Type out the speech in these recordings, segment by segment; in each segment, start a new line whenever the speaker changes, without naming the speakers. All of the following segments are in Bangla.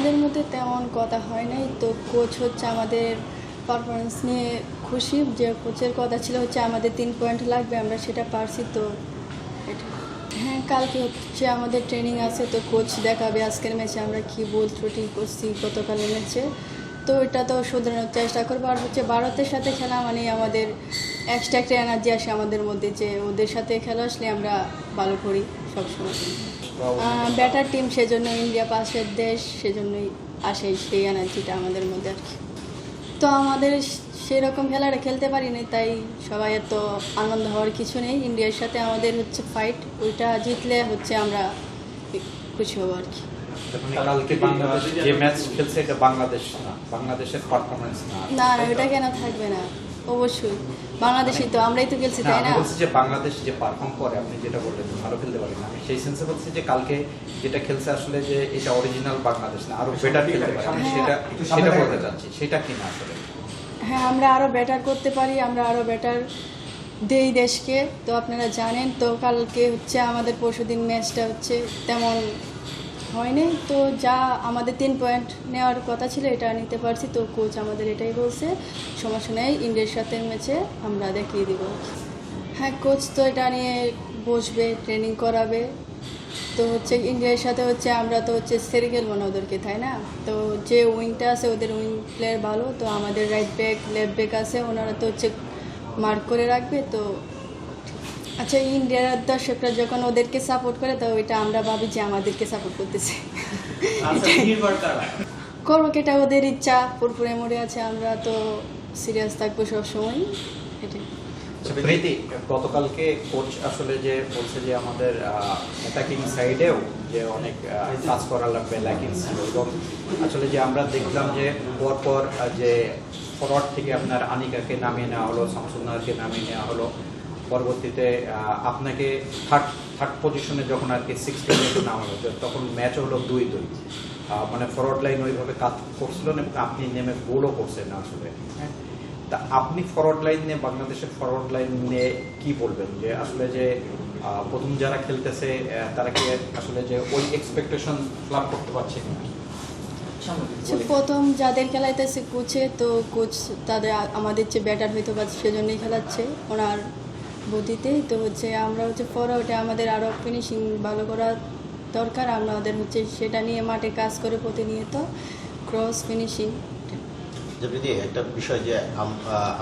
আমাদের মধ্যে তেমন কথা হয় নাই, তো কোচ হচ্ছে আমাদের পারফরমেন্স নিয়ে খুশি। যে কোচের কথা ছিল হচ্ছে আমাদের 3 পয়েন্ট লাগবে, আমরা সেটা পারছি। তো এটা হ্যাঁ, কালকে হচ্ছে আমাদের ট্রেনিং আছে, তো কোচ দেখাবে আজকের ম্যাচে আমরা কী ভুল ত্রুটি করছি গতকালের ম্যাচে। তো এটা তো শুধরানোর চেষ্টা করবো। আর হচ্ছে ভারতের সাথে খেলা মানে আমাদের এক্সট্রা একটা এনার্জি আসে আমাদের মধ্যে, যে ওদের সাথে খেলা আসলে আমরা ভালো করি সবসময়। ব্যাটার টিম, সেজন্য ইন্ডিয়া পাশের দেশ, সেজন্যই আসে সেই এনার্জিটা আমাদের মধ্যে আর কি। তো আমাদের সেরকম খেলাটা খেলতে পারিনি, তাই সবাই এত আনন্দ হওয়ার কিছু নেই। ইন্ডিয়ার সাথে আমাদের হচ্ছে ফাইট, ওইটা জিতলে হচ্ছে আমরা খুশি হবো আর কি।
কালকে বাংলাদেশ যে ম্যাচ খেলছে এটা বাংলাদেশ না, বাংলাদেশের পারফরমেন্স না।
না, এটা কেন থাকবে না, অবশ্যই বাংলাদেশই তো, আমরাই তো খেলছি, তাই না?
বলছি যে বাংলাদেশ যে পারফর্ম করে, আপনি যেটা বললেন ভালো খেলতে পারে না, আমি সেই সেন্সে বলছি যে কালকে যেটা খেলছে আসলে যে এটা অরিজিনাল বাংলাদেশ না, আরো বেটার খেলতে পারে, আমি সেটা বলতে চাচ্ছি। সেটা কি না আসলে?
হ্যাঁ, আমরা আরো বেটার করতে পারি, আমরা আরো বেটার দেই দেশকে। তো আপনারা জানেন, তো কালকে হচ্ছে আমাদের পরশুদিন ম্যাচটা হচ্ছে তেমন হয়নি, তো যা আমাদের 3 পয়েন্ট নেওয়ার কথা ছিল এটা নিতে পারছি। তো কোচ আমাদের এটাই বলছে, সমস্যা নেই, ইন্ডিয়ার সাথে ম্যাচে আমরা দেখিয়ে দিব। হ্যাঁ, কোচ তো এটা নিয়ে বসবে, ট্রেনিং করাবে। তো হচ্ছে ইন্ডিয়ার সাথে হচ্ছে আমরা তো হচ্ছে সেরে খেলবো না ওদেরকে, তাই না? তো যে উইংটা আছে ওদের উইং প্লেয়ার ভালো, তো আমাদের রাইট ব্যাক লেফট ব্যাক আছে, ওনারা তো হচ্ছে মার্ক করে রাখবে। তো আচ্ছা, ইন্ডিয়ার দর্শকরা যখন ওদেরকে সাপোর্ট করে, তো ওইটা আমরা ভাবি যে আমাদেরকে সাপোর্ট করতেছে। করবো, এটা ওদের ইচ্ছা, পুরপুরে মোড়ে আছে, আমরা তো সিরিয়াস থাকবো সবসময়, এটাই।
প্রীতি, গতকালকে কোচ আসলে যে বলছে যে আমাদের অ্যাটাকিং সাইডেও যে অনেক কাজ করা লাগবে, ল্যাকিং ছিল। এবং আসলে যে আমরা দেখলাম যে পরপর যে ফরওয়ার্ড থেকে আপনার আনিকাকে নামিয়ে নেওয়া হলো, শামসুন্নাহারকে নামিয়ে নেওয়া হলো, পরবর্তীতে আপনাকে থার্ড পজিশনে যখন আর কি 16 মিনিটে নামা হলো, তখন ম্যাচ হলো 2-2। মানে ফরওয়ার্ড লাইন ওইভাবে কাজ করছিলেন এবং আপনি নেমে গোলও করছেন আসলে। হ্যাঁ, তা আপনি ফরওয়ার্ড লাইন নিয়ে, বাংলাদেশের ফরওয়ার্ড লাইন নিয়ে কি বলবেন? যে আসলে যে প্রথম যারা খেলতেছে তারা কি আসলে যে ওই এক্সপেকটেশন ফ্লাপ করতে পারছে কিনা?
প্রথম যাদের খেলাইতেছে কোচে, তো কোচ তাদের আমাদের যে ব্যাটার হইতে পারছে সেজন্যই খেলাচ্ছে ওনার বুদ্ধিতেই। তো হচ্ছে আমরা হচ্ছে ফরওয়ার্ডে আমাদের আরও ফিনিশিং ভালো করা দরকার, আমাদের হচ্ছে সেটা নিয়ে মাঠে কাজ করে প্রতিনিয়ত ক্রস ফিনিশিং।
যদি একটা বিষয় যে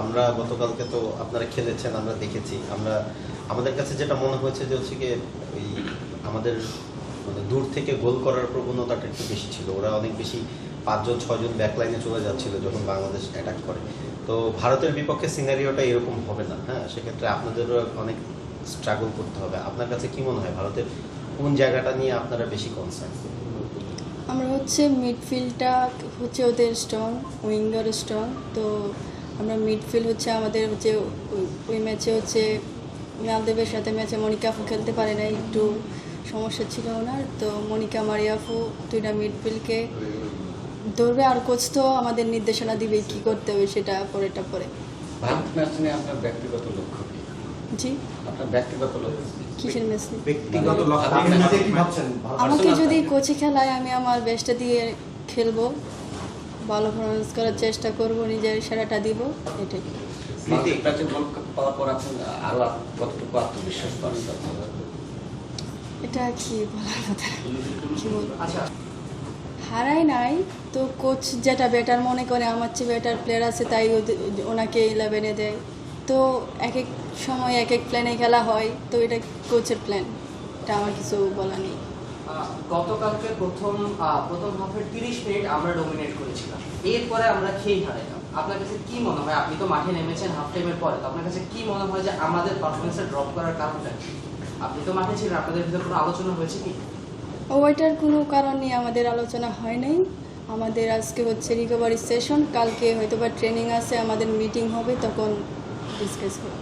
আমরা গতকালকে তো আপনারা খেলেছেন, আমরা দেখেছি, আমাদের কাছে যেটা মনে হয়েছে যে হচ্ছে গিয়ে ওই আমাদের মানে দূর থেকে গোল করার প্রবণতাটা একটু বেশি ছিল। ওরা অনেক বেশি 5-6 ব্যাকলাইনে চলে যাচ্ছিল যখন বাংলাদেশ অ্যাটাক করে। তো ভারতের বিপক্ষে সিনারিওটা এরকম হবে না। হ্যাঁ, সেক্ষেত্রে আপনাদেরও অনেক স্ট্রাগল করতে হবে। আপনার কাছে কি মনে হয় ভারতের কোন জায়গাটা নিয়ে আপনারা বেশি কনসার্ন?
আমরা হচ্ছে মিডফিল্ডটা হচ্ছে ওদের স্ট্রং, উইঙ্গার স্ট্রং। তো আমরা মিডফিল্ড হচ্ছে আমাদের হচ্ছে ওই ম্যাচে হচ্ছে মালদ্বীপের সাথে ম্যাচে মনিকা আফু খেলতে পারে না, একটু সমস্যা ছিল ওনার। তো মনিকা মারিয়াফু দুইটা মিডফিল্ডকে ধরবে, আর কোচ তো আমাদের নির্দেশনা দিবে কি করতে হবে, সেটা পরেটা পরে।
ভারত ম্যাচ নিয়ে আপনার ব্যক্তিগত লক্ষ্য কি?
জি,
আপনার ব্যক্তিগত লক্ষ্য
কিসের ম্যাচ?
ব্যক্তিগত
আমাকে যদি কোচে খেলায় আমি আমার বেস্টটা দিয়ে খেলবো, ভালো পারফরমেন্স করার চেষ্টা করব, নিজের সেরাটা দিব, এটাই।
ম্যাচে গোল পাওয়ার পর আপনি আরো কতটুকু আত্মবিশ্বাস পাবেন?
এটা কি বলার কথা, কি বলবো, হারাই নাই। তো কোচ যেটা বেটার মনে করে, আমার চেয়ে বেটার প্লেয়ার আছে তাই ওনাকে 11-এ দেয়। তো এক এক সময় এক এক প্ল্যানে খেলা হয়, তো এটা কোচের প্ল্যান, এটা আমার কিছু বলা নেই।
গতকালকে প্রথম হাফের 30 মিনিট আমরা ডমিনেট করেছিলাম, এরপরে আমরা খেয়েই হারাইলাম। আপনার কাছে কি মনে হয়, আপনি তো মাঠে নেমেছেন হাফ টাইমের পরে, তো আপনার কাছে কি মনে হয় যে আমাদের পারফরমেন্সে ড্রপ করার কারণটা কি? আপনি তো মাঠে ছিলেন, আপনাদের ভিতরে কোনো আলোচনা হয়েছে কি?
ওইটার কোনো কারণ নিয়ে আমাদের আলোচনা হয় নাই। আমাদের আজকে হচ্ছে রিকভারি সেশন, কালকে হয়তো বা ট্রেনিং আছে, আমাদের মিটিং হবে, তখন ডিসকাস করব।